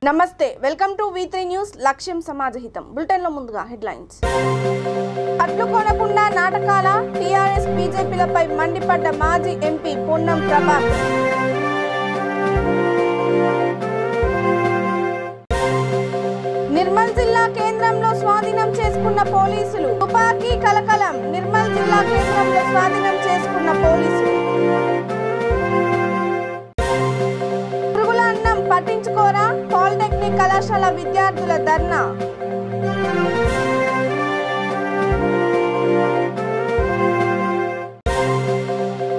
నమస్తే welcome to V3 news లక్ష్యం సమాజహితం bulletin లో ముందుగా హెడ్లైన్స్ అడ్లు కొనకుండా నాటకాల టిఆర్ఎస్ బీజేపీలపై మండిపడ్డ మాజీ ఎంపీ పొన్నం ప్రభాకర్ నిర్మల్ జిల్లా కేంద్రంలో స్వాధీనం చేసుకున్న పోలీసులు తుపాకీ కలకలం నిర్మల్ జిల్లా కేంద్రంలో స్వాధీనం చేసుకున్న పోలీసులు పట్టించుకోరా పాలిటెక్నిక్ కళాశాల విద్యార్థుల ధర్నా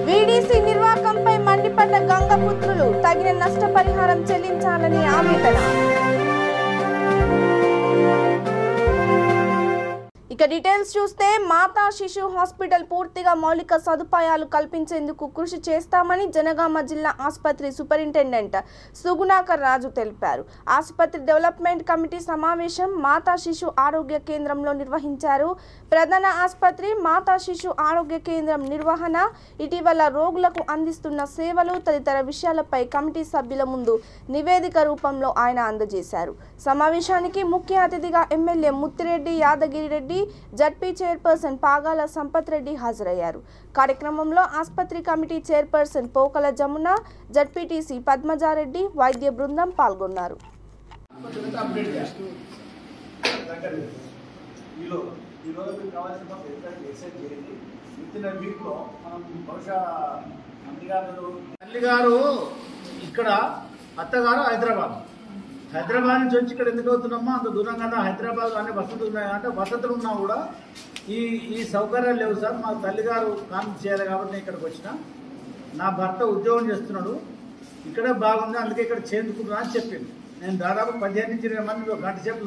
వీడీసీ నిర్వాహకంపై మండిపడ్డ గంగపుత్రులు తగిన నష్టపరిహారం చెల్లించాలని ఆవేదన ఇక డీటెయిల్స్ చూస్తే మాతా శిశు హాస్పిటల్ పూర్తిగా మౌలిక సదుపాయాలు కల్పించేందుకు కృషి చేస్తామని జనగామ జిల్లా ఆసుపత్రి సూపరింటెండెంట్ సుగుణాకర్ రాజు తెలిపారు. ఆసుపత్రి డెవలప్మెంట్ కమిటీ సమావేశం మాతా శిశు ఆరోగ్య కేంద్రంలో నిర్వహించారు. ప్రధాన ఆసుపత్రి మాతా శిశు ఆరోగ్య కేంద్రం నిర్వహణ, ఇటీవల రోగులకు అందిస్తున్న సేవలు తదితర విషయాలపై కమిటీ సభ్యుల ముందు నివేదిక రూపంలో ఆయన అందజేశారు. సమావేశానికి ముఖ్య అతిథిగా MLA Muthireddy Yadagiri Reddy, ZP chairperson Pagala Sampath Reddy హాజరయ్యారు. కార్యక్రమంలో ఆసుపత్రి committee chairperson Pokala Jamuna, ZPTC Padmaja Reddy, వైద్య బృందం పాల్గొన్నారు. ఇక్కడ అత్తగారు హైదరాబాద్ నుంచి వచ్చి ఇక్కడ ఎందుకు అవుతున్నామో అంత దూరం కదా. హైదరాబాద్ అనే వసతులు ఉన్నాయంటే వసతులు ఉన్నా కూడా ఈ సౌకర్యాలు లేవు సార్. మా తల్లిగారు కాన్పు చేయాలి కాబట్టి నేను ఇక్కడికి వచ్చిన. నా భర్త ఉద్యోగం చేస్తున్నాడు, ఇక్కడే బాగుంది అందుకే ఇక్కడ చేయించుకుంటున్నా అని చెప్పింది. నేను దాదాపు 15 నుంచి 20 మంది ఒక గంట సేపు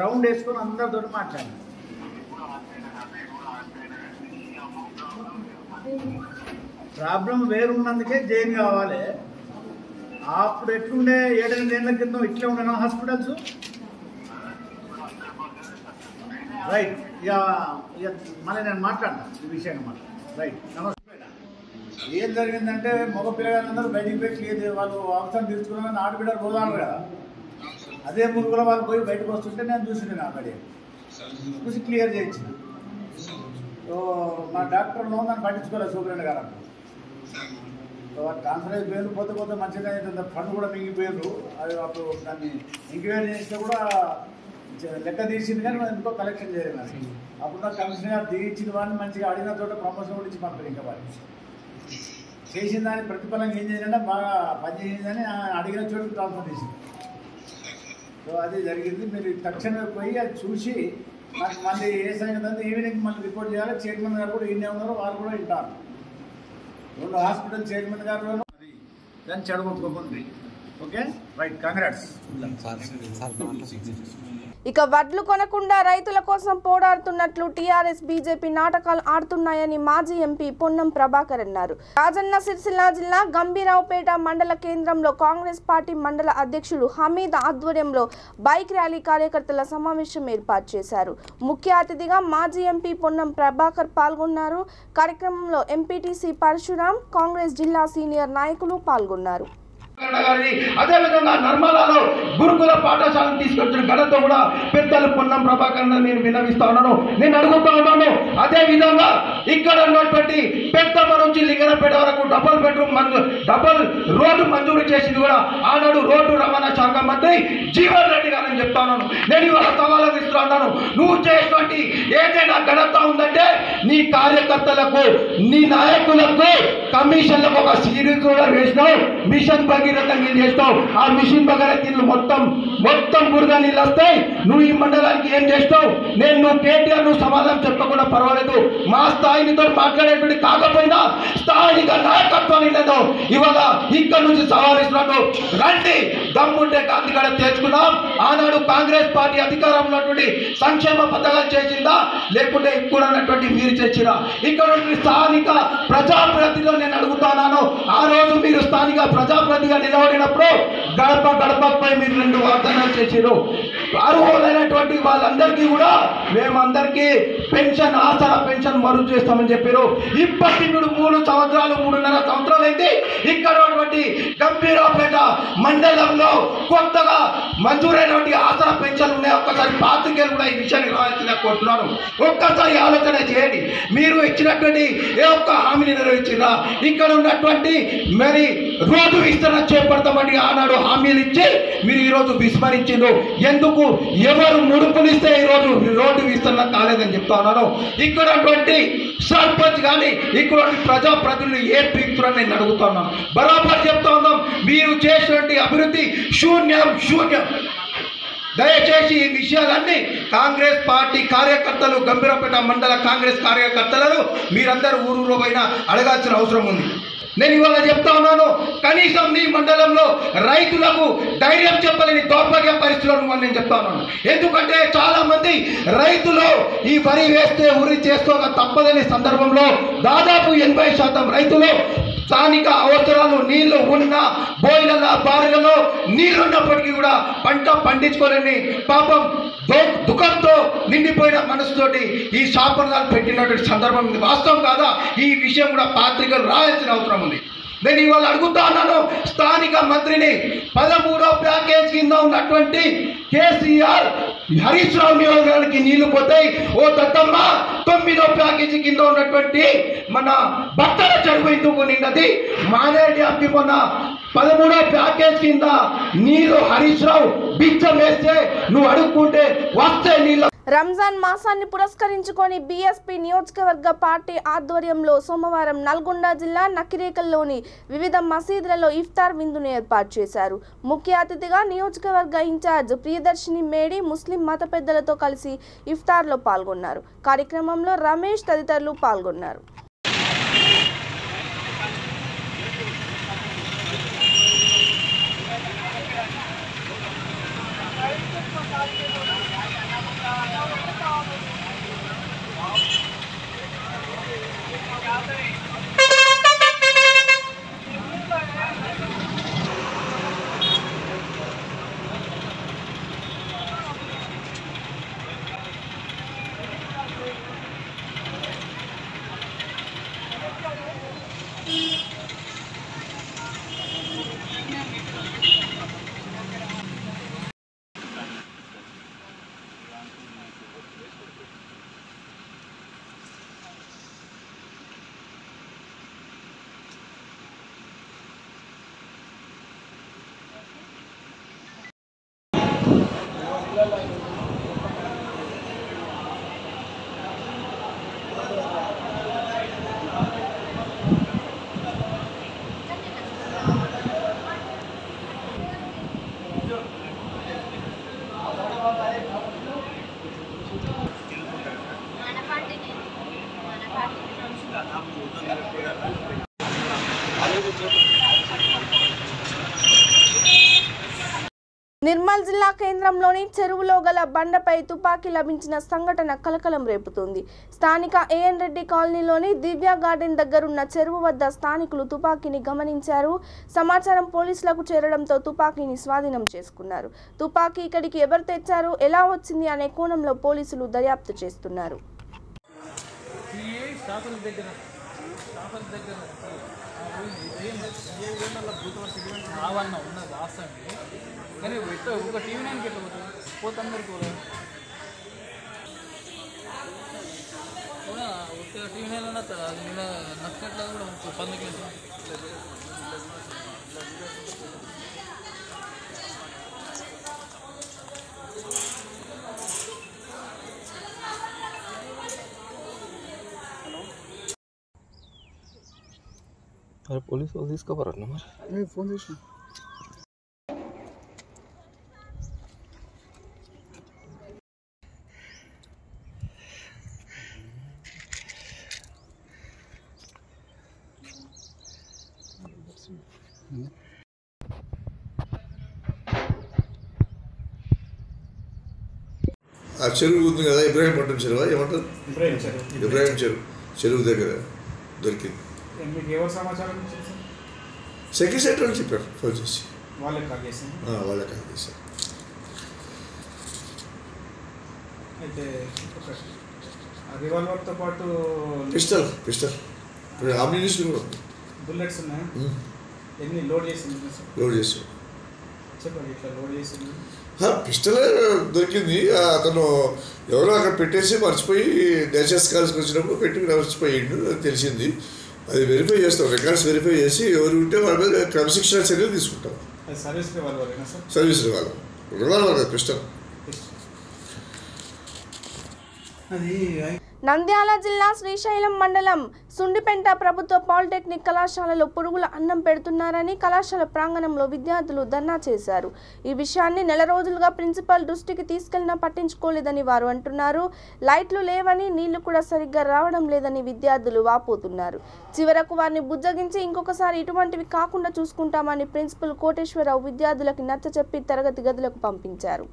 రౌండ్ వేసుకొని అందరితో మాట్లాడాను. ప్రాబ్లం వేరున్నందుకే జైన్ కావాలి. అప్పుడు ఎట్లుండే 7-8 ఏళ్ల క్రితం ఇట్లే ఉండేనా హాస్పిటల్స్? రైట్. ఇక మళ్ళీ నేను మాట్లాడతాను ఈ విషయాన్ని మాట. రైట్. నమస్తే. ఏం జరిగిందంటే మగ పిల్లగాళ్ళందరూ బయటికి పోయి క్లియర్ వాళ్ళు అవసరం తీర్చుకున్నామని ఆడబిడ్డలు పోదాను కదా. అదే మురుగుల వాళ్ళు పోయి బయటకు వస్తుంటే నేను చూసింది అక్కడే చూసి క్లియర్ చేయించింది. సో మా డాక్టర్లో నన్ను పట్టించుకోలేదు సూపరింటెండెంట్ గారు. కాన్ఫరెన్స్ పోయారు, పోతే మంచిగా అవుతుంది. ఫండ్ కూడా మింగిపోయారు. అది అప్పుడు దాన్ని ఎంక్వైరీ చేస్తే కూడా లెక్క తీసింది కానీ మనం ఇంకో కలెక్షన్ చేయలేదు. అప్పుడు నాకు కమిషనర్ గారు దిగించిన వాడిని మంచిగా అడిగిన చోట ప్రమోషన్ కూడా ఇచ్చి పంపారు. ఇంకా వాడిని చేసిన దాని ప్రతిఫలంగా ఏం చేయాలంటే బాగా పనిచేసిందని అడిగిన చోటుకు ట్రాన్స్ఫర్ చేసింది. సో అది జరిగింది. మీరు తక్షణమే పోయి అది చూసి నాకు మళ్ళీ ఏ సంగతి ఈవినింగ్ మళ్ళీ రిపోర్ట్ చేయాలి. చైర్మన్ గారు కూడా ఈయనే ఉన్నారు, వారు కూడా వింటారు. 2 హాస్పిటల్ చైర్మన్ గారు దాన్ని చెడగొట్టుకోకుండా. Okay right. కాంగ్రాట్స్. ఇక వడ్లు కొనకుండా రైతుల కోసం పోరాడుతున్నట్లు టీఆర్ఎస్ బీజేపీ నాటకాలు ఆడుతున్నాయని మాజీ ఎంపీ పొన్నం ప్రభాకర్ అన్నారు. రాజన్న సిరిసిల్ల జిల్లా గంభీరావుపేట మండల కేంద్రంలో కాంగ్రెస్ పార్టీ మండల అధ్యక్షుడు హమీద్ ఆధ్వర్యంలో బైక్ ర్యాలీ కార్యకర్తల సమావేశం ఏర్పాటు చేశారు. ముఖ్య అతిథిగా మాజీ ఎంపీ పొన్నం ప్రభాకర్ పాల్గొన్నారు. కార్యక్రమంలో ఎంపీటీసీ పరశురాం, కాంగ్రెస్ జిల్లా సీనియర్ నాయకులు పాల్గొన్నారు. అదేవిధంగా నర్మదాలో గురుకుల పాఠశాలను తీసుకొచ్చిన ఘనత కూడా పెద్దలు పొన్నం ప్రభాకర్ నేను విన్నవిస్తా ఉన్నాను, నేను అడుగుతా ఉన్నాను. అదేవిధంగా ఇక్కడ ఉన్నటువంటి పెద్దమ్మ నుంచి లింగనపేట వరకు డబల్ రోడ్డు మంజూరు చేసింది కూడా ఆనాడు రోడ్డు రవాణా శాఖ మంత్రి జీవన్ రెడ్డి గారని చెప్తా ఉన్నాను. నేను ఇవాళ సవాలు ఇస్తా ఉన్నాను. నువ్వు చేసినటువంటి ఏదైనా ఘనత ఉందంటే నీ కార్యకర్తలకు, నీ నాయకులకు కమిషన్లకు ఒక సిరీస్ కూడా వేసినావు. మిషన్ భగీరథం ఏం చేస్తావు? ఆ మిషన్ భగీరథ నీళ్ళు మొత్తం బురద నీళ్ళు వస్తాయి. నువ్వు ఈ మండలానికి ఏం చేస్తావు? నువ్వు కేటీఆర్ నువ్వు సమాధానం చెప్పకుండా పర్వాలేదు. మా స్థాయినితో మాట్లాడేటువంటి కాకపోయినా స్థానిక నాయకత్వాన్ని నేను ఇవాళ ఇక్కడ నుంచి సవాలిస్తున్నాను. రండి, దమ్ముంటే గాంధీ గడ తెచ్చుకున్నాం. ఆనాడు కాంగ్రెస్ పార్టీ అధికారంలో సంక్షేమ పథకాలు చేసిందా లేకుంటే ఇప్పుడు అన్నటువంటి మీరు చేసిరా? ఇక్కడ స్థానిక ప్రజాప్రతినిధులు నేను అడుగుతున్నాను. ఆ రోజు మీరు స్థానిక ప్రజాప్రతినిధిగా నిలబడినప్పుడు గడప గడపపై మీరు 2 వాగ్దానాలు చేసిరు. అర్హులైనటువంటి వాళ్ళందరికీ కూడా మేమందరికీ పెన్షన్ ఆసరా పెన్షన్ మరుగు చేస్తామని చెప్పారు. ఇప్పటి నుండి 3 సంవత్సరాలు 3.5 సంవత్సరాలు అయితే ఇక్కడ ఉన్నటువంటి గంభీరావుపేట మండలంలో కొత్తగా మంజూరైనటువంటి ఆసరా పెన్షన్ ఉన్నాయి. ఒక్కసారి పాత్రికేయులు కూడా ఈ విషయాన్ని రావాల్సిందిగా కోరుతున్నాను. ఒక్కసారి ఆలోచన చేయండి. మీరు ఇచ్చినటువంటి ఏ ఒక్క హామీని నెరవేర్చినా ఇక్కడ ఉన్నటువంటి మరి రోడ్డు విస్తరణ చేపడతామని ఆనాడు హామీలు ఇచ్చి మీరు ఈరోజు విస్మరించిండ్రు. ఎందుకు ఎవరు ముడుపునిస్తే ఈరోజు రోడ్డు విస్తరణ కాలేదని చెప్తా ఉన్నాను. ఇక్కడ సర్పంచ్ కానీ ఇక్కడ ప్రజాప్రతినిధులు ఏ పీక్తురని నేను అడుగుతున్నాను. బరాబర్ చెప్తా ఉన్నాం, మీరు చేసినటువంటి అభివృద్ధి శూన్యం. దయచేసి ఈ విషయాలన్నీ కాంగ్రెస్ పార్టీ కార్యకర్తలు, గంభీరపేట మండల కాంగ్రెస్ కార్యకర్తలను మీరందరూ ఊరూరు పైన అడగాల్సిన అవసరం ఉంది. నేను ఇవాళ చెప్తా ఉన్నాను, కనీసం నీ మండలంలో రైతులకు ధైర్యం చెప్పలేని దౌర్భాగ్య పరిస్థితులు అని నేను చెప్తా ఉన్నాను. ఎందుకంటే చాలా మంది రైతులు ఈ వరి వేస్తే ఉరి చేసుకోక తప్పదని సందర్భంలో దాదాపు 80% రైతులు స్థానిక అవసరాలు నీళ్లు ఉన్న బోయిలలో బారులలో నీళ్లున్నప్పటికీ కూడా పంట పండించుకోలేని పాపం దుఃఖంతో నిండిపోయిన మనసుతోటి ఈ శాపనాలు పెట్టినటువంటి సందర్భం ఉంది. వాస్తవం కాదా? ఈ విషయం కూడా పాత్రికలు రాయాల్సిన అవసరం ఉంది. నేను ఇవాళ అడుగుతా ఉన్నాను, స్థానిక మంత్రిని 13వ ప్యాకేజ్ కింద ఉన్నటువంటి కేసీఆర్ హరీష్ రావు నియోజకవర్గానికి నీళ్లు పోతాయి. ఓ దత్తమ్మ 9వ ప్యాకేజీ కింద ఉన్నటువంటి మన భక్తుల చెరువు ఎందుకు నిన్నది? మానేడి అప్పి మొన్న 13వ ప్యాకేజ్ కింద నీళ్లు హరీష్ రావు బిచ్చం వేస్తే నువ్వు అడుక్కుంటే వస్తే నీళ్ళు. రంజాన్ మాసాన్ని పురస్కరించుకొని బీఎస్పీ నియోజకవర్గ పార్టీ ఆధ్వర్యంలో సోమవారం నల్గొండ జిల్లా నకిరేకల్లోని వివిధ మసీదులలో ఇఫ్తార్ విందును ఏర్పాటు చేశారు. ముఖ్య అతిథిగా నియోజకవర్గ ఇన్ఛార్జ్ ప్రియదర్శిని మేడి ముస్లిం మత పెద్దలతో కలిసి ఇఫ్తార్లో పాల్గొన్నారు. కార్యక్రమంలో రమేష్ తదితరులు పాల్గొన్నారు. నిర్మల్ జిల్లా కేంద్రంలోని చెరువులో గల బండపై తుపాకీ లభించిన సంఘటన కలకలం రేపుతోంది. స్థానిక ఏఎన్ రెడ్డి కాలనీలోని దివ్య గార్డెన్ దగ్గరున్న చెరువు వద్ద స్థానికులు తుపాకీని గమనించారు. సమాచారం పోలీసులకు చేరడంతో తుపాకీని స్వాధీనం చేసుకున్నారు. తుపాకీ ఇక్కడికి ఎవరు తెచ్చారు, ఎలా వచ్చింది అనే కోణంలో పోలీసులు దర్యాప్తు చేస్తున్నారు. కానీ ఒక టీవీ 9కి ఎట్లా పోతుంది? పోతందరికి కూడా టీవీ 9 అది నిన్న నచ్చినట్లు కూడా 10 अरे पुलिस वाले इसका पर नंबर मैं फोन చేసి ఆ చెరువు ఉంది కదా, ఇబ్రాహీంపట్నం చెరువు ఏమంటారు, ఇబ్రాహీం చెరువు దగ్గర దొరికింది. సెక్రటరీ అని చెప్పారు ఫోన్ చేసి, వాళ్ళే కాల్ చేశారు. అయితే ఒక రివాల్వర్తో పాటు పిస్టల్ అమ్యూనిషన్ బుల్లెట్స్ ఉన్నాయి. ఎన్ని లోడ్ చేసింది చెప్పండి. ఇట్లా లోడ్ చేసింది పిస్టల్ దొరికింది. అతను ఎవరో అక్కడ పెట్టేసి మర్చిపోయి నేషనల్ కాలేజ్కి వచ్చినప్పుడు పెట్టి మర్చిపోయిండు అని తెలిసింది. అది వెరిఫై చేస్తాం, రికార్డ్స్ వెరిఫై చేసి ఎవరు ఉంటే వాళ్ళ మీద క్రమశిక్షణ చర్యలు తీసుకుంటాం. సర్వీస్ రివాల్వర్ కదా పిస్టల్. నంద్యాల జిల్లా శ్రీశైలం మండలం సుండిపెంట ప్రభుత్వ పాలిటెక్నిక్ కళాశాలలో పురుగుల అన్నం పెడుతున్నారని కళాశాల ప్రాంగణంలో విద్యార్థులు ధర్నా చేశారు. ఈ విషయాన్ని నెల రోజులుగా ప్రిన్సిపల్ దృష్టికి తీసుకెళ్లినా పట్టించుకోలేదని వారు అంటున్నారు. లైట్లు లేవని, నీళ్లు కూడా సరిగ్గా రావడం లేదని విద్యార్థులు వాపోతున్నారు. చివరకు వారిని బుజ్జగించి ఇంకొకసారి ఇటువంటివి కాకుండా చూసుకుంటామని ప్రిన్సిపల్ కోటేశ్వరరావు విద్యార్థులకు నచ్చచెప్పి తరగతి గదులకు పంపించారు.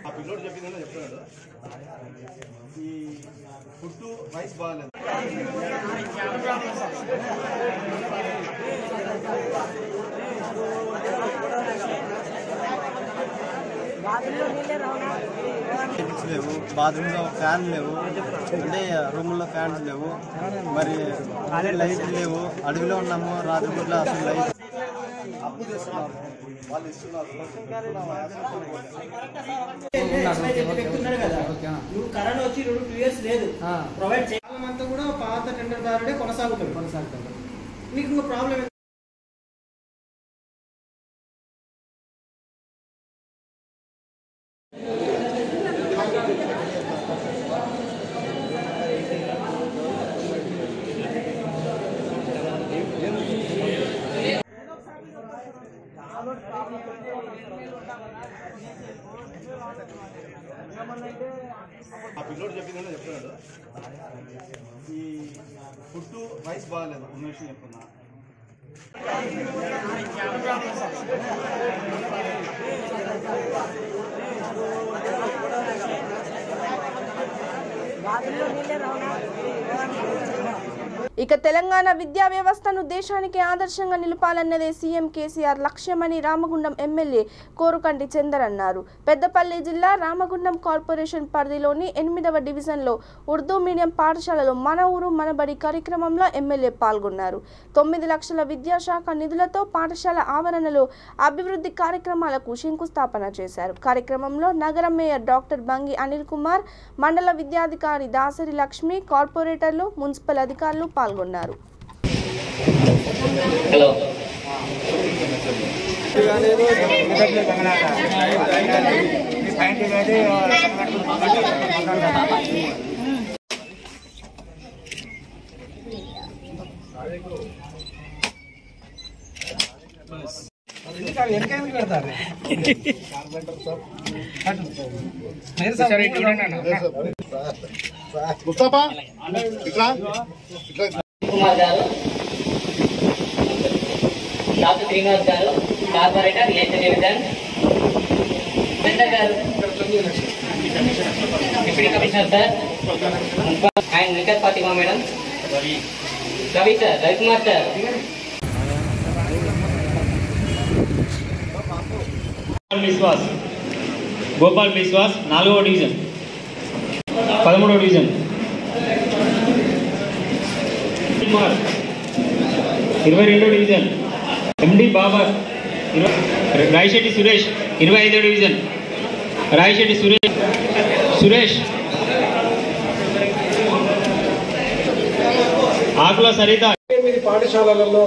ఆ పిల్లోడు చెప్పిందని చెప్తున్నాడు. ఈ ఫుడ్ రైస్ బాగాలేదు. లేవు, బాత్రూంలో ఫ్యాన్ లేవు, అంటే రూముల్లో ఫ్యాన్స్ లేవు, మరి లైట్లు లేవు. అడవిలో ఉన్నాము, రాత్రి పూట్ల అసలు లైట్ వాళ్ళు ఇస్తున్నారు. కరోనా వచ్చి 2 years లేదు ప్రొవైడ్ చేయాలంతా కూడా పాత టెండర్ దారుడే కొనసాగుతుంది. మీకు ప్రాబ్లం ఆ పిల్లోడు చెప్పిందని చెప్తున్నాడు. ఈ ఫుడ్ రైస్ బాగాలేదు. ఉన్న విషయం చెప్తున్నా. ఇక తెలంగాణ విద్యా వ్యవస్థను దేశానికి ఆదర్శంగా నిలపాలన్నదే సీఎం కేసీఆర్ లక్ష్యమని రామగుండం ఎమ్మెల్యే కోరుకంటి చందర్ అన్నారు. పెద్దపల్లి జిల్లా రామగుండం కార్పొరేషన్ పరిధిలోని 8వ డివిజన్లో ఉర్దూ మీడియం పాఠశాలలో మన ఊరు మనబడి కార్యక్రమంలో ఎమ్మెల్యే పాల్గొన్నారు. 9 లక్షల విద్యాశాఖ నిధులతో పాఠశాల ఆవరణలో అభివృద్ధి కార్యక్రమాలకు శంకుస్థాపన చేశారు. కార్యక్రమంలో నగర మేయర్ డాక్టర్ బంగి అనిల్ కుమార్, మండల విద్యాధికారి దాసరి లక్ష్మి, కార్పొరేటర్లు, మున్సిపల్ అధికారులు పాల్గొన్నారు. ముస్తఫా ఇట్లా కుమార్ గారు, డాక్టర్ శ్రీనివాస్ గారు, కార్పొరేటర్ ఏసీ డివిజన్, చంద్ర గారు, deputy commissioner sir and Vikas Fatima madam, Ravi sir, Ravikumar sir. Gopal Biswas 4వ డివిజన్, 13వ డివిజన్, 22వ డివిజన్, ఎండి బాబర్, రాయశెట్టి సురేష్ 25వ డివిజన్, రాయశెట్టి సురేష్, ఆకుల సరిత. 8 పాఠశాలలలో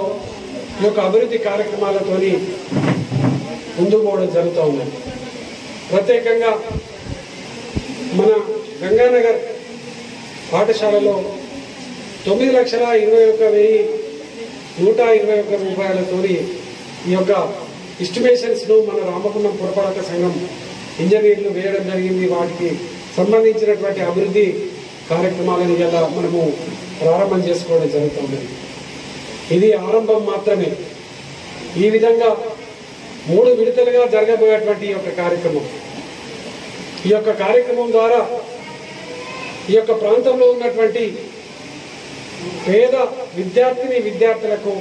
ఈ యొక్క అభివృద్ధి కార్యక్రమాలతోని ముందుకు పోవడం జరుగుతూ ఉంది. ప్రత్యేకంగా మన గంగానగర్ పాఠశాలలో 9,21,121 రూపాయలతో ఈ యొక్క ఎస్టిమేషన్స్ను మన రామగుండం పురపాలక సంఘం ఇంజనీర్లు వేయడం జరిగింది. వాటికి సంబంధించినటువంటి అభివృద్ధి కార్యక్రమాలను ఇలా మనము ప్రారంభం చేసుకోవడం జరుగుతుంది. ఇది ఆరంభం మాత్రమే. ఈ విధంగా 3 విడతలుగా జరగబోయేటువంటి ఈ యొక్క కార్యక్రమం ద్వారా ఈ యొక్క ప్రాంతంలో ఉన్నటువంటి పేద విద్యార్థులకు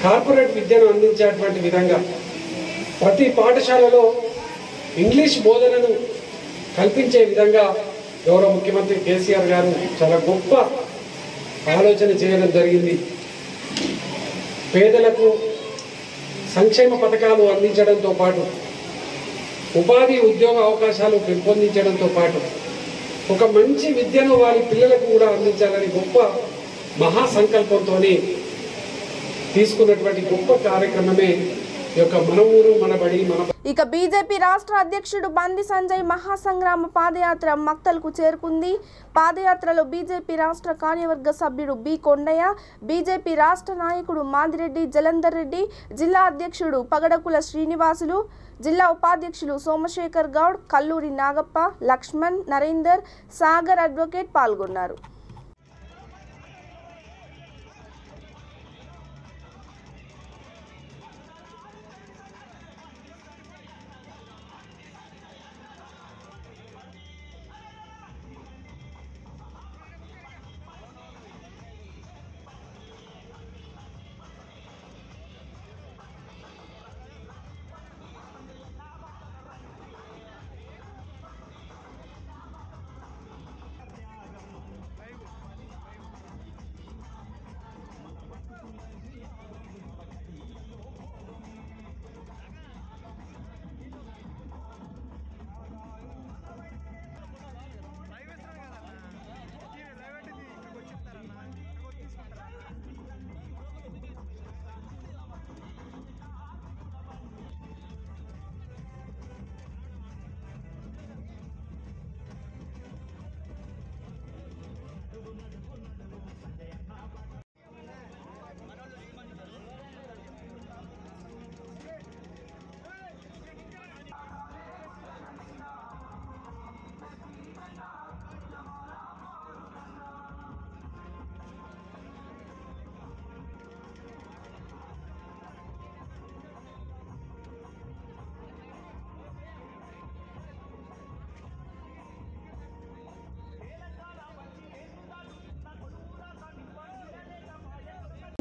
కార్పొరేట్ విద్యను అందించేటువంటి విధంగా ప్రతి పాఠశాలలో ఇంగ్లీష్ బోధనను కల్పించే విధంగా గౌరవ ముఖ్యమంత్రి కేసీఆర్ గారు చాలా గొప్ప ఆలోచన చేయడం జరిగింది. పేదలకు సంక్షేమ పథకాలు అందించడంతో పాటు ఉపాధి ఉద్యోగ అవకాశాలు పెంపొందించడంతో పాటు ఒక మంచి విద్యను వారి పిల్లలకు కూడా అందించాలని గొప్ప మహాసంకల్పంతో తీసుకున్నటువంటి గొప్ప కార్యక్రమమే ఈ యొక్క మన ఊరు మన బడి మన. ఇక బీజేపీ రాష్ట్ర అధ్యక్షుడు బండి సంజయ్ మహాసంగ్రామ పాదయాత్ర మక్తల్కు చేరుకుంది. పాదయాత్రలో బీజేపీ రాష్ట్ర కార్యవర్గ సభ్యుడు బి కొండయ్య, బీజేపీ రాష్ట్ర నాయకుడు మాదిరెడ్డి జలంధర్ రెడ్డి, జిల్లా అధ్యక్షుడు పగడకుల శ్రీనివాసులు, జిల్లా ఉపాధ్యక్షులు సోమశేఖర్ గౌడ్, కల్లూరి నాగప్ప, లక్ష్మణ్, నరేందర్, సాగర్ అడ్వకేట్ పాల్గొన్నారు.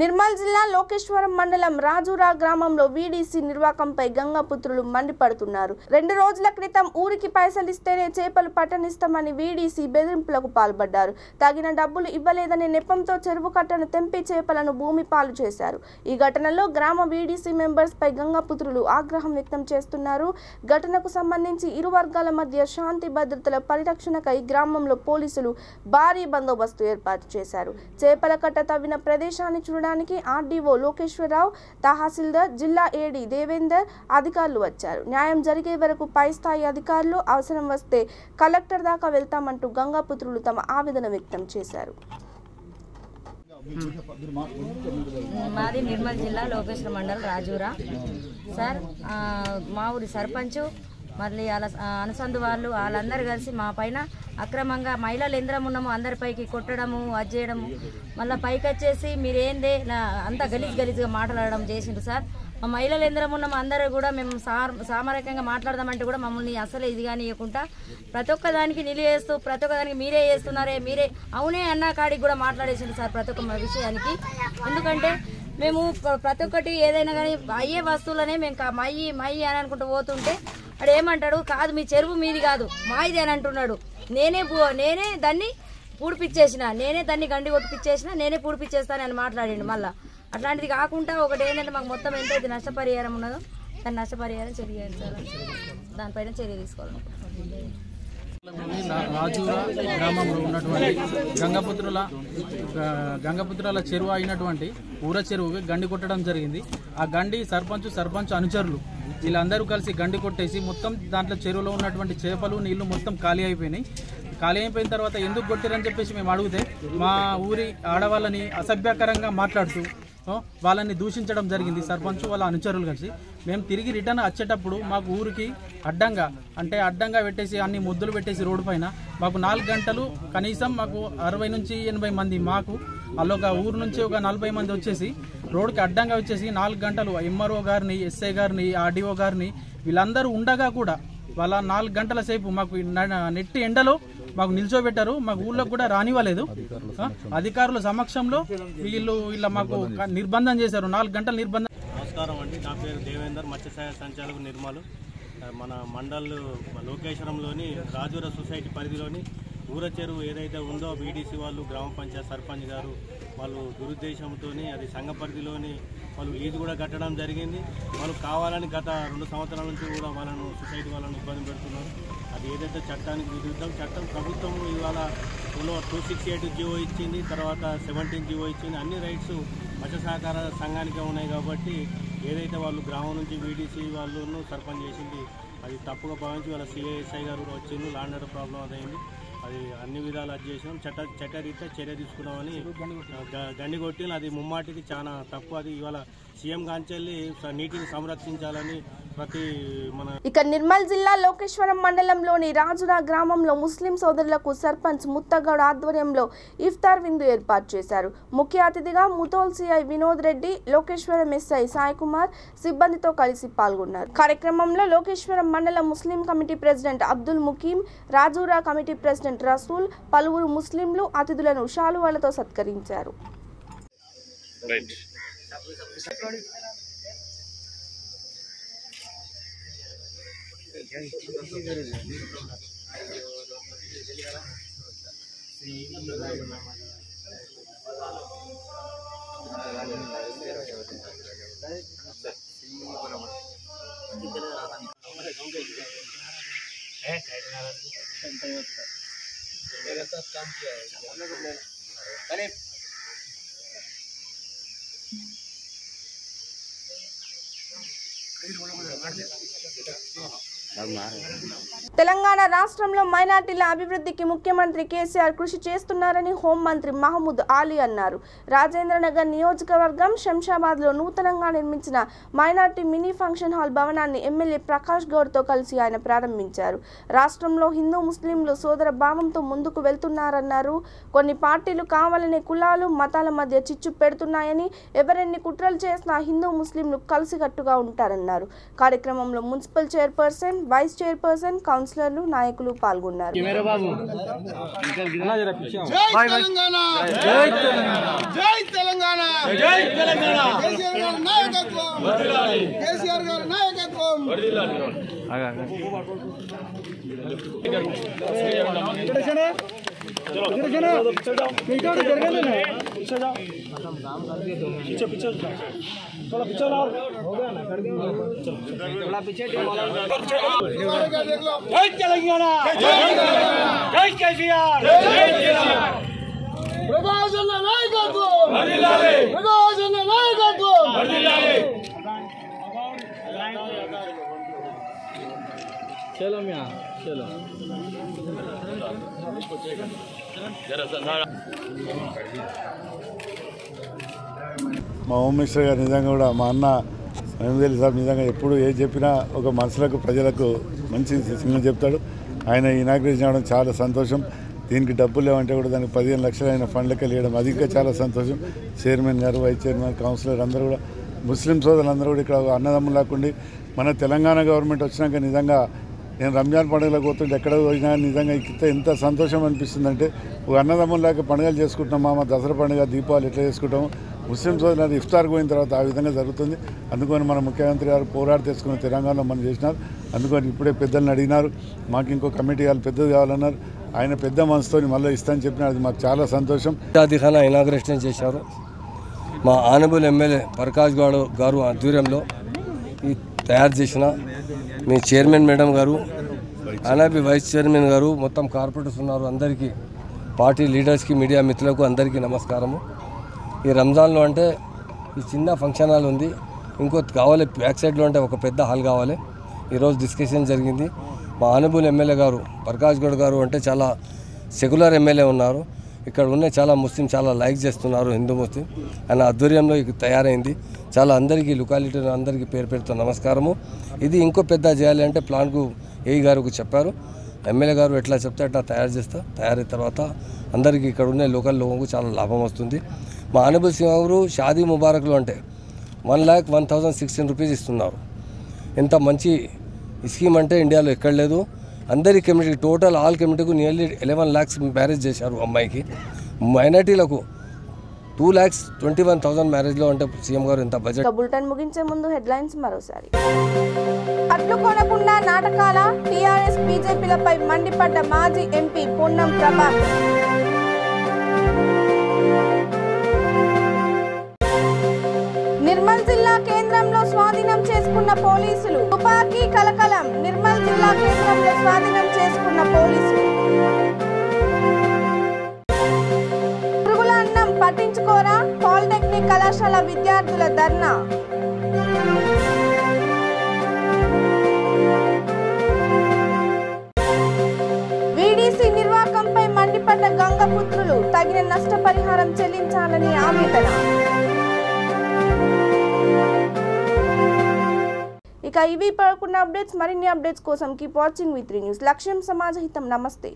నిర్మల్ జిల్లా లోకేశ్వరం మండలం రాజూరా గ్రామంలో వీడీసీ నిర్వాకంపై గంగాపుత్రులు మండిపడుతున్నారు. 2 రోజుల క్రితం ఊరికి పైసలిస్తేనే చేపలు పట్టనిస్తామని వీడీసీ బెదిరింపులకు పాల్పడ్డారు. తగిన డబ్బులు ఇవ్వలేదనే నెపంతో చెరువు కట్టను తెంపి చేపలను భూమి పాలు చేశారు. ఈ ఘటనలో గ్రామ వీడీసీ మెంబర్స్ పై గంగాపుత్రులు ఆగ్రహం వ్యక్తం చేస్తున్నారు. ఘటనకు సంబంధించి ఇరు వర్గాల మధ్య శాంతి భద్రతల పరిరక్షణకై గ్రామంలో పోలీసులు భారీ బందోబస్తు ఏర్పాటు చేశారు. చేపల కట్ట తవ్విన ప్రదేశాన్ని చూడడానికి ఆర్డీఓ లోకేశ్వరరావు, తహసీల్దార్, జిల్లా ఏడీ దేవేందర్ అధికారులు వచ్చారు. న్యాయం జరిగే వరకు పై స్థాయి అధికారులు, అవసరం వస్తే కలెక్టర్ దాకా వెళ్తామంటూ గంగాపుత్రులు తమ ఆవేదన వ్యక్తం చేశారు. మాది నిర్మల్ జిల్లా లోకేశ్వర మండలం రాజూరా సార్. మా ఊరి సర్పంచ్ మళ్ళీ వాళ్ళ అనుసంధు వాళ్ళందరూ కలిసి మా పైన అక్రమంగా మహిళలు ఎందరం ఉన్నాము అందరిపైకి కొట్టడము, అది చేయడము, మళ్ళీ పైకి వచ్చేసి మీరేందే అంతా గలీజ్గా మాట్లాడడం చేసిండ్రు సార్. మా మహిళలు ఎందరం ఉన్నాము అందరూ కూడా మేము సామరకంగా మాట్లాడదామంటే కూడా మమ్మల్ని అసలు ఇది కానీ ఇవ్వకుండా ప్రతి ఒక్క దానికి నిలివేస్తూ ప్రతి ఒక్క దానికి మీరే చేస్తున్నారే, మీరే అవునే అన్న కాడికి కూడా మాట్లాడేసిండ్రు సార్ ప్రతి ఒక్క విషయానికి. ఎందుకంటే మేము ప్రతి ఒక్కటి ఏదైనా కానీ అయ్యే వస్తువులనే మేము మయ్యి అని అనుకుంటూ పోతుంటే అడు ఏమంటాడు, కాదు మీ చెరువు మీది కాదు మాయిది అని అంటున్నాడు. నేనే దాన్ని పూడిపిచ్చేసిన, నేనే దాన్ని గండి కొట్టిపిచ్చేసిన, నేనే పూడిపిచ్చేస్తానని మాట్లాడిండు. మళ్ళీ అట్లాంటిది కాకుండా ఒకటి ఏంటంటే మాకు మొత్తం ఎంతైతే నష్టపరిహారం ఉన్నదో దాని నష్టపరిహారం దానిపైన చర్య తీసుకోవాలి. రాజూరా గ్రామంలో ఉన్నటువంటి గంగపుత్రుల చెరువు అయినటువంటి ఊర చెరువుకి గండి కొట్టడం జరిగింది. ఆ గండి సర్పంచ్ అనుచరులు వీళ్ళందరూ కలిసి గండి కొట్టేసి మొత్తం దాంట్లో చెరువులో ఉన్నటువంటి చేపలు నీళ్లు మొత్తం ఖాళీ అయిపోయినాయి. ఖాళీ అయిపోయిన తర్వాత ఎందుకు కొట్టారని చెప్పేసి మేము అడిగితే మా ఊరి ఆడవాళ్ళని అసభ్యకరంగా మాట్లాడుతూ వాళ్ళని దూషించడం జరిగింది సర్పంచ్ వాళ్ళ అనుచరులు కలిసి. మేము తిరిగి రిటర్న్ వచ్చేటప్పుడు మాకు ఊరికి అడ్డంగా పెట్టేసి అన్ని ముద్దులు పెట్టేసి రోడ్డు పైన మాకు 4 గంటలు కనీసం మాకు 60 నుంచి 80 మంది మాకు అల్లొక ఊరు నుంచి ఒక 40 మంది వచ్చేసి రోడ్డుకి అడ్డంగా వచ్చేసి 4 గంటలు ఎంఆర్ఓ గారిని ఎస్ఐ గారిని ఆర్డీఓ గారిని వీళ్ళందరూ ఉండగా కూడా వాళ్ళ 4 గంటల సేపు మాకు నెట్టి ఎండలో మాకు నిల్చోబెట్టారు. మాకు ఊళ్ళోకి కూడా రానివ్వలేదు. అధికారుల సమక్షంలో వీళ్ళ మాకు నిర్బంధం చేశారు. 4 గంటల నిర్బంధం. నమస్కారం అండి, నా పేరు దేవేందర్, మత్స్యశాఖ సంచాలకులు నిర్మలు. మన మండల్ లోకేశ్వరంలోని రాజూర సొసైటీ పరిధిలోని ఊర చెరువు ఏదైతే ఉందో బీడీసీ వాళ్ళు, గ్రామ పంచాయత్ సర్పంచ్ గారు వాళ్ళు దురుద్దేశంతో అది సంఘ పరిధిలోని వాళ్ళు లీజు కూడా కట్టడం జరిగింది. వాళ్ళు కావాలని గత 2 సంవత్సరాల నుంచి కూడా వాళ్ళను సొసైటీ వాళ్ళని ఇబ్బంది పెడుతున్నారు. అది ఏదైతే చట్టానికి విరుద్ధం. ప్రభుత్వం ఇవాళ 268 జీవో ఇచ్చింది, తర్వాత 17 జీవో ఇచ్చింది. అన్ని రైట్స్ మత్స్య సహకార సంఘానికే ఉన్నాయి కాబట్టి ఏదైతే వాళ్ళు గ్రామం నుంచి బీడీసీ వాళ్ళను సర్పంచ్ చేసింది అది తప్పుగా భావించి వాళ్ళ సిఐఎస్ఐ గారు కూడా వచ్చింది. ల్యాండ్ ఆర్డర్ ప్రాబ్లం అదైంది. అది అన్ని విధాలు అది చేసినాం. చట్టరీత్యా చర్య తీసుకున్నామని గండి కొట్టి అది ముమ్మాటికి చాలా తప్పు. అది ఇవాళ సీఎం కాంచెల్లి నీటిని సంరక్షించాలని ఇక నిర్మల్ జిల్లా లోకేశ్వరం మండలంలోని రాజురా గ్రామంలో ముస్లిం సోదరులకు సర్పంచ్ ముత్తగౌడ్ ఆధ్వర్యంలో ఇఫ్తార్ విందు ఏర్పాటు చేశారు. ముఖ్య అతిథిగా ముతోల్ సిఐ వినోద్ రెడ్డి, లోకేశ్వరం ఎస్ఐ సాయి కుమార్ సిబ్బందితో కలిసి పాల్గొన్నారు. కార్యక్రమంలో లోకేశ్వరం మండల ముస్లిం committee president Abdul Mukeem, Rajura committee president Rasool, పలువురు ముస్లింలు అతిథులను శాలువాలతో సత్కరించారు. తెలంగాణ రాష్ట్రంలో మైనార్టీల అభివృద్ధికి ముఖ్యమంత్రి కేసీఆర్ కృషి చేస్తున్నారని హోంమంత్రి మహమూద్ ఆలీ అన్నారు. రాజేంద్రనగర్ నియోజకవర్గం శంషాబాద్లో నూతనంగా నిర్మించిన మైనార్టీ మినీ ఫంక్షన్ హాల్ భవనాన్ని ఎమ్మెల్యే ప్రకాష్ గౌడ్తో కలిసి ఆయన ప్రారంభించారు. రాష్ట్రంలో హిందూ ముస్లింలు సోదర భావంతో ముందుకు వెళ్తున్నారన్నారు. కొన్ని పార్టీలు కావాలనే కులాలు మతాల మధ్య చిచ్చు పెడుతున్నాయని, ఎవరెన్ని కుట్రలు చేసినా హిందూ ముస్లింలు కలిసికట్టుగా ఉంటారన్నారు. కార్యక్రమంలో మున్సిపల్ చైర్పర్సన్, వైస్ చైర్పర్సన్, కౌన్సిలర్లు, నాయకులు పాల్గొన్నారు. జై తెలంగాణ, జై కేసీఆర్, ప్రకాశన్న నాయకత్వం, ప్రకాశన్న నాయకత్వం. చలో మియా చలో. మా హోమ్ మినిస్టర్ గారు నిజంగా కూడా మా అన్న ఎమ్మెల్యే సాబ్ నిజంగా ఎప్పుడు ఏది చెప్పినా ఒక మనసులకు ప్రజలకు మంచి సింగల్ చెప్తాడు. ఆయన ఇనాగ్రేషన్ చేయడం చాలా సంతోషం. దీనికి డబ్బులు లేవంటే కూడా దానికి 15 లక్షలు ఆయన ఫండ్లకి వెళ్ళడం అది ఇంకా చాలా సంతోషం. చైర్మన్ గారు, వైస్ చైర్మన్, కౌన్సిలర్ అందరూ కూడా, ముస్లిం సోదరులందరూ కూడా ఇక్కడ అన్నదమ్ములు లేకుండా మన తెలంగాణ గవర్నమెంట్ వచ్చినాక నిజంగా నేను రంజాన్ పండుగలకు పోతుంటే ఎక్కడ పోయినా నిజంగా ఎంత సంతోషం అనిపిస్తుందంటే ఒక అన్నదమ్ములు లేక పండుగలు చేసుకుంటున్నాం. మా దసరా పండుగ, దీపావళి ఎట్లా చేసుకుంటాము, ముస్లిం సోదరులు ఇఫ్తార్కి పోయిన తర్వాత ఆ విధంగా జరుగుతుంది. అందుకని మన ముఖ్యమంత్రి గారు పోరాడి తెచ్చుకున్న తెలంగాణలో మనం చేసినారు. అందుకని ఇప్పుడే పెద్దలను అడిగినారు, మాకు ఇంకో కమిటీ కావాలి, పెద్దది కావాలన్నారు. ఆయన పెద్ద మనసుతో మళ్ళీ ఇస్తానని చెప్పినారు. అది మాకు చాలా సంతోషం. షాదీఖానా ఇనాగ్రేషన్ చేశారు. మా ఆనబుల్ ఎమ్మెల్యే ప్రకాష్ గారు ఆధ్వర్యంలో ఈ తయారు చేసిన మీ చైర్మన్ మేడం గారు, ఆనాబి వైస్ చైర్మన్ గారు, మొత్తం కార్పొరేటర్స్ ఉన్నారు, అందరికీ పార్టీ లీడర్స్కి, మీడియా మిత్రులకు అందరికీ నమస్కారము. ఈ రంజాన్లో అంటే ఈ చిన్న ఫంక్షన్ హాల్ ఉంది, ఇంకోటి కావాలి బ్యాక్ సైడ్లో అంటే ఒక పెద్ద హాల్ కావాలి. ఈరోజు డిస్కషన్ జరిగింది. మా ఆనబుల్ ఎమ్మెల్యే గారు ప్రకాష్ గౌడ్ గారు అంటే చాలా సెక్యులర్ ఎమ్మెల్యే ఉన్నారు. ఇక్కడ ఉన్న చాలా ముస్లిం చాలా లైక్ చేస్తున్నారు, హిందూ ముస్లిం. ఆయన ఆధ్వర్యంలో ఇది తయారైంది. చాలా అందరికీ లొకాలిటీ అందరికీ పేరు పేరుతో నమస్కారము. ఇది ఇంకో పెద్ద చేయాలి అంటే ప్లాన్కు ఏఈ గారికి చెప్పారు. ఎమ్మెల్యే గారు ఎట్లా చెప్తే అట్లా తయారు చేస్తా. తయారైన తర్వాత అందరికీ ఇక్కడ ఉన్న లోకల్ లోకంకు చాలా లాభం వస్తుంది. మా ఆనబుల్ సింగ్ గారు షాదీ ముబారక్లో అంటే 1,01,016 రూపీస్ ఇస్తున్నారు. ఎంత మంచి స్కీమ్ అంటే ఇండియాలో ఎక్కడ లేదు. అందరి కమ్యూనిటీ టోటల్ ఆల్ కమ్యూనిటీకు నియర్లీ 11 lakhs మ్యారేజ్ చేశారు అమ్మాయికి. మైనార్టీలకు 2,21,000 మ్యారేజ్లో అంటే సీఎం గారు ఎంత బడ్జెట్. బులెటిన్ ముగించే ముందు హెడ్లైన్స్ మరోసారి. అట్లు కొనకుండా నాటకాల టీఆర్ఎస్ బీజేపీలపై మండిపడ్డ మాజీ ఎంపీ పొన్నం ప్రభాకర్. నిర్మల్ జిల్లా కేంద్రంలో స్వాధీనం చేసుకున్న పోలీసులు. తుపాకీ కలకలం. నిర్మల్ జిల్లా కేంద్రంలో స్వాధీనం చేసుకున్న పోలీసులు. పురుగుల అన్నం పట్టించుకోరా పాలిటెక్నిక్ కళాశాల విద్యార్థుల ధర్నా. వీడీసీ నిర్వాకంపై మండిపడ్డ గంగపుత్రులు. తగిన నష్టపరిహారం చెల్లించాలని ఆవేదన. ఇక ఇవి పడుకున్న అప్డేట్స్. మరిన్ని అప్డేట్స్ కోసం కీప్ వాచింగ్ వి3 న్యూస్. లక్ష్యం సమాజ హితం. నమస్తే.